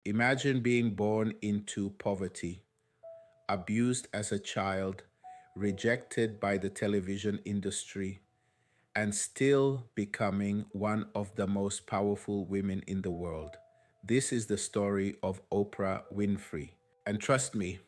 Imagine being born into poverty, abused as a child, rejected by the television industry, and still becoming one of the most powerful women in the world. This is the story of Oprah Winfrey. And trust me,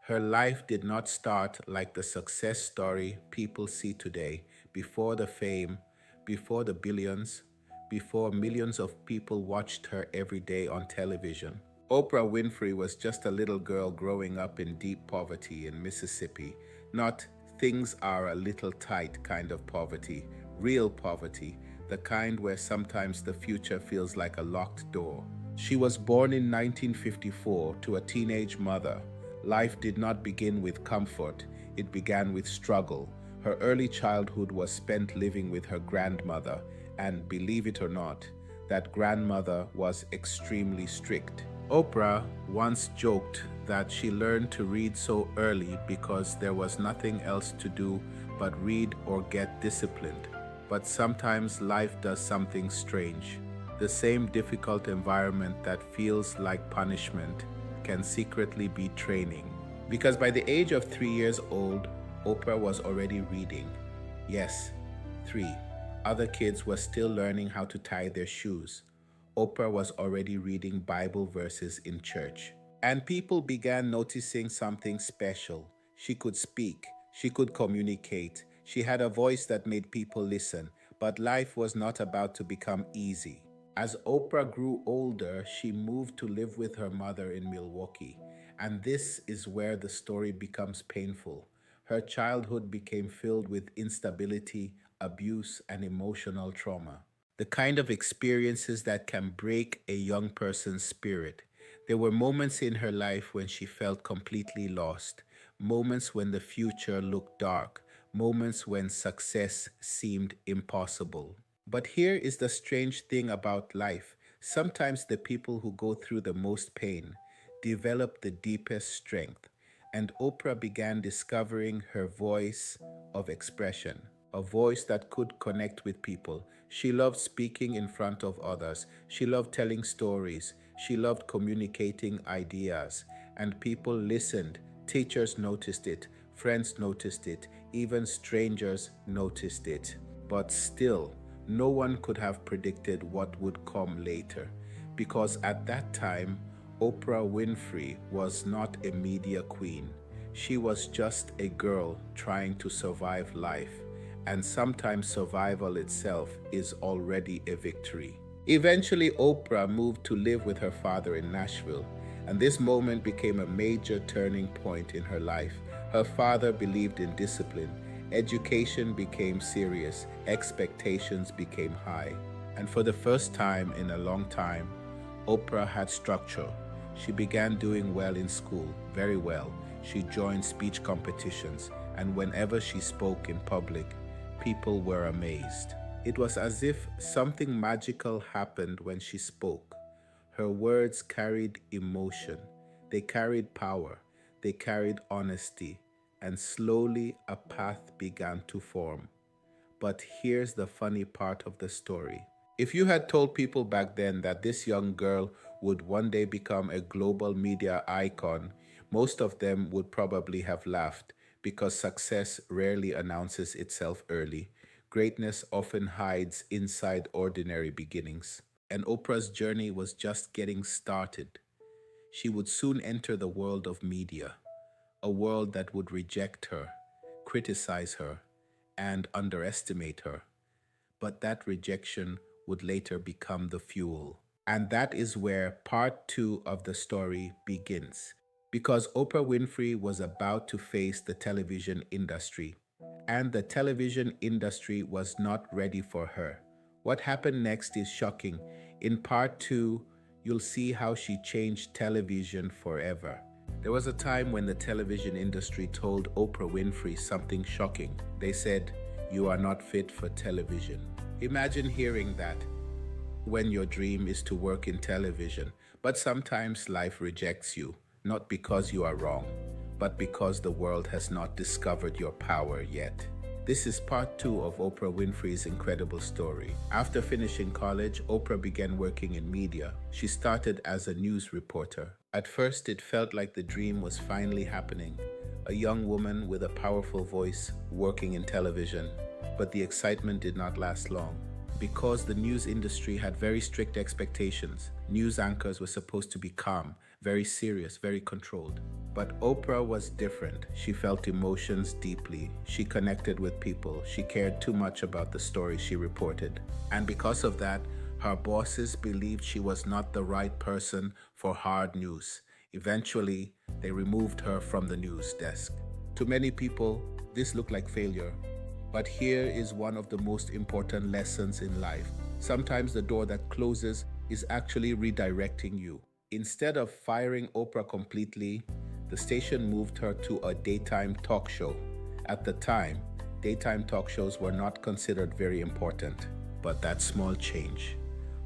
her life did not start like the success story people see today, before the fame, before the billions, before millions of people watched her every day on television. Oprah Winfrey was just a little girl growing up in deep poverty in Mississippi, not things are a little tight kind of poverty, real poverty, the kind where sometimes the future feels like a locked door. She was born in 1954 to a teenage mother. Life did not begin with comfort, it began with struggle. Her early childhood was spent living with her grandmother, and believe it or not, that grandmother was extremely strict. Oprah once joked that she learned to read so early because there was nothing else to do but read or get disciplined. But sometimes life does something strange. The same difficult environment that feels like punishment can secretly be training. Because by the age of 3 years old, Oprah was already reading. Yes, three. Other kids were still learning how to tie their shoes. Oprah was already reading Bible verses in church. And people began noticing something special. She could speak, she could communicate, she had a voice that made people listen, but life was not about to become easy. As Oprah grew older, she moved to live with her mother in Milwaukee. And this is where the story becomes painful. Her childhood became filled with instability, abuse, and emotional trauma. The kind of experiences that can break a young person's spirit. There were moments in her life when she felt completely lost, moments when the future looked dark, moments when success seemed impossible. But here is the strange thing about life. Sometimes the people who go through the most pain develop the deepest strength. And Oprah began discovering her voice of expression, a voice that could connect with people. She loved speaking in front of others. She loved telling stories. She loved communicating ideas. And people listened. Teachers noticed it. Friends noticed it. Even strangers noticed it. But still, no one could have predicted what would come later. Because at that time, Oprah Winfrey was not a media queen. She was just a girl trying to survive life, and sometimes survival itself is already a victory. Eventually, Oprah moved to live with her father in Nashville, and this moment became a major turning point in her life. Her father believed in discipline. Education became serious, expectations became high. And for the first time in a long time, Oprah had structure. She began doing well in school, very well. She joined speech competitions, and whenever she spoke in public, people were amazed. It was as if something magical happened when she spoke. Her words carried emotion, they carried power, they carried honesty, and slowly a path began to form. But here's the funny part of the story. If you had told people back then that this young girl would one day become a global media icon, most of them would probably have laughed because success rarely announces itself early. Greatness often hides inside ordinary beginnings. And Oprah's journey was just getting started. She would soon enter the world of media, a world that would reject her, criticize her, and underestimate her. But that rejection would later become the fuel. And that is where part two of the story begins. Because Oprah Winfrey was about to face the television industry, and the television industry was not ready for her. What happened next is shocking. In part two, you'll see how she changed television forever. There was a time when the television industry told Oprah Winfrey something shocking. They said, "You are not fit for television." Imagine hearing that when your dream is to work in television, but sometimes life rejects you, not because you are wrong, but because the world has not discovered your power yet. This is part 2 of Oprah Winfrey's incredible story. After finishing college, Oprah began working in media. She started as a news reporter. At first, it felt like the dream was finally happening. A young woman with a powerful voice working in television. But the excitement did not last long. Because the news industry had very strict expectations, news anchors were supposed to be calm, very serious, very controlled. But Oprah was different. She felt emotions deeply. She connected with people. She cared too much about the stories she reported. And because of that, her bosses believed she was not the right person for hard news. Eventually, they removed her from the news desk. To many people, this looked like failure. But here is one of the most important lessons in life. Sometimes the door that closes is actually redirecting you. Instead of firing Oprah completely, the station moved her to a daytime talk show. At the time, daytime talk shows were not considered very important. But that small change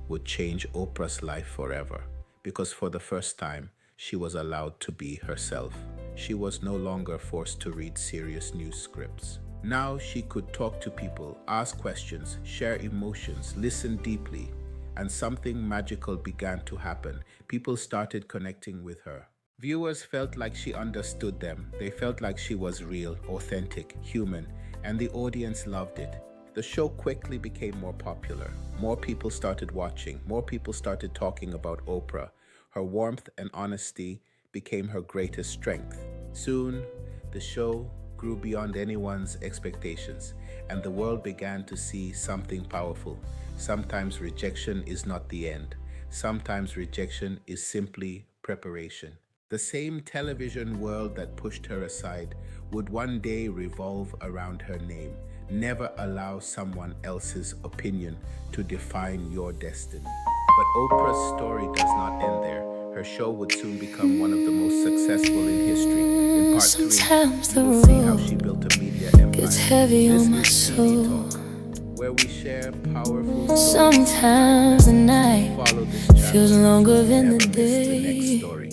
would change Oprah's life forever. Because for the first time, she was allowed to be herself. She was no longer forced to read serious news scripts. Now she could talk to people, ask questions, share emotions, listen deeply. And something magical began to happen. People started connecting with her. Viewers felt like she understood them. They felt like she was real, authentic, human, and the audience loved it. The show quickly became more popular. More people started watching. More people started talking about Oprah. Her warmth and honesty became her greatest strength. Soon, the show grew beyond anyone's expectations, and the world began to see something powerful. Sometimes rejection is not the end. Sometimes rejection is simply preparation. The same television world that pushed her aside would one day revolve around her name. Never allow someone else's opinion to define your destiny. But Oprah's story does not end there. Her show would soon become one of the most successful in history. In part 3, you will see how she built a media empire. Gets heavy This on my is soul. TV Talk, where we share powerful stories. Sometimes the night Follow this channel feels longer so you than never the miss the next day. story.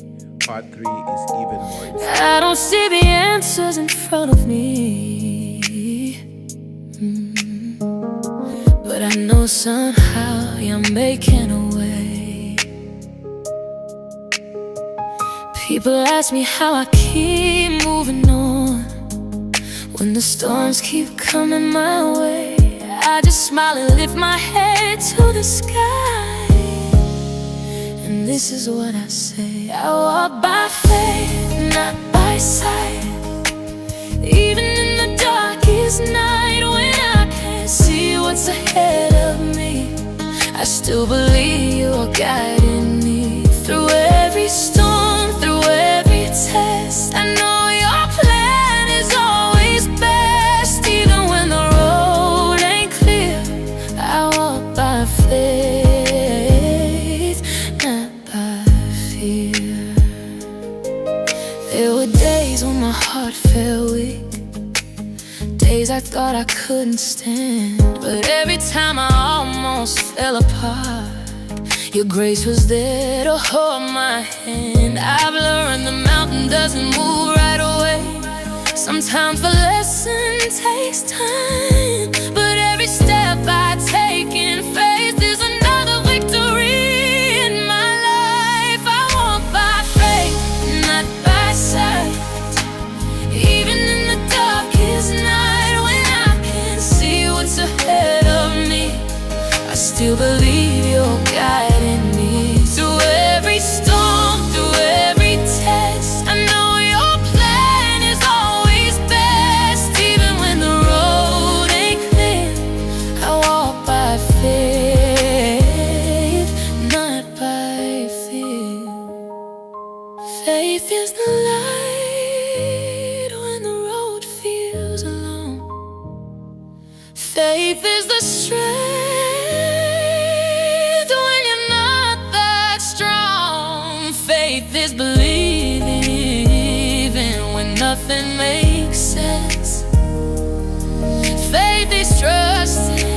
Part 3 is even more inspiring. I don't see the answers in front of me, but I know somehow you're making a way. People ask me how I keep moving on when the storms keep coming my way. I just smile and lift my head to the sky, and this is what I say: I walk by faith, not by sight. Even in the darkest night, when I can't see what's ahead of me, I still believe you're guiding me through every storm, through every test. I know your plan is always best, even when the road ain't clear. I walk by faith, not by fear. There were days when my heart felt weak, days I thought I couldn't stand. But every time I almost fell apart, your grace was there to hold my hand. I've learned the mountain doesn't move right away. Sometimes the lesson takes time, but every step I take in faith is another victory in my life. I walk by faith, not by sight. Even in the darkest night, when I can't see what's ahead of me, I still believe you're guiding me through every storm, through every test. I know your plan is always best, even when the road ain't clear. I walk by faith, not by fear. Faith is the light when the road feels alone. Faith is the strength when you're not that strong. Faith is believing even when nothing makes sense. Faith is trusting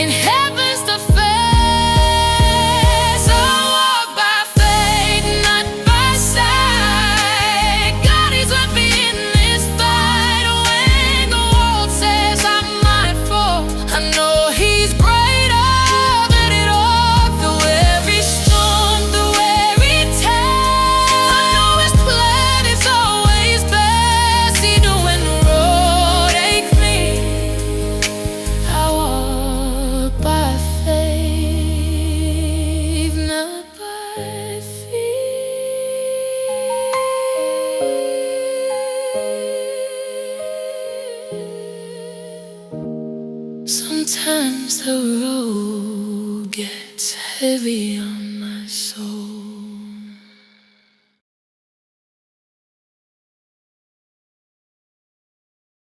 in heaven's defense. I walk by faith, not by sight. God is with me in this fight when the world the road gets heavy on my soul.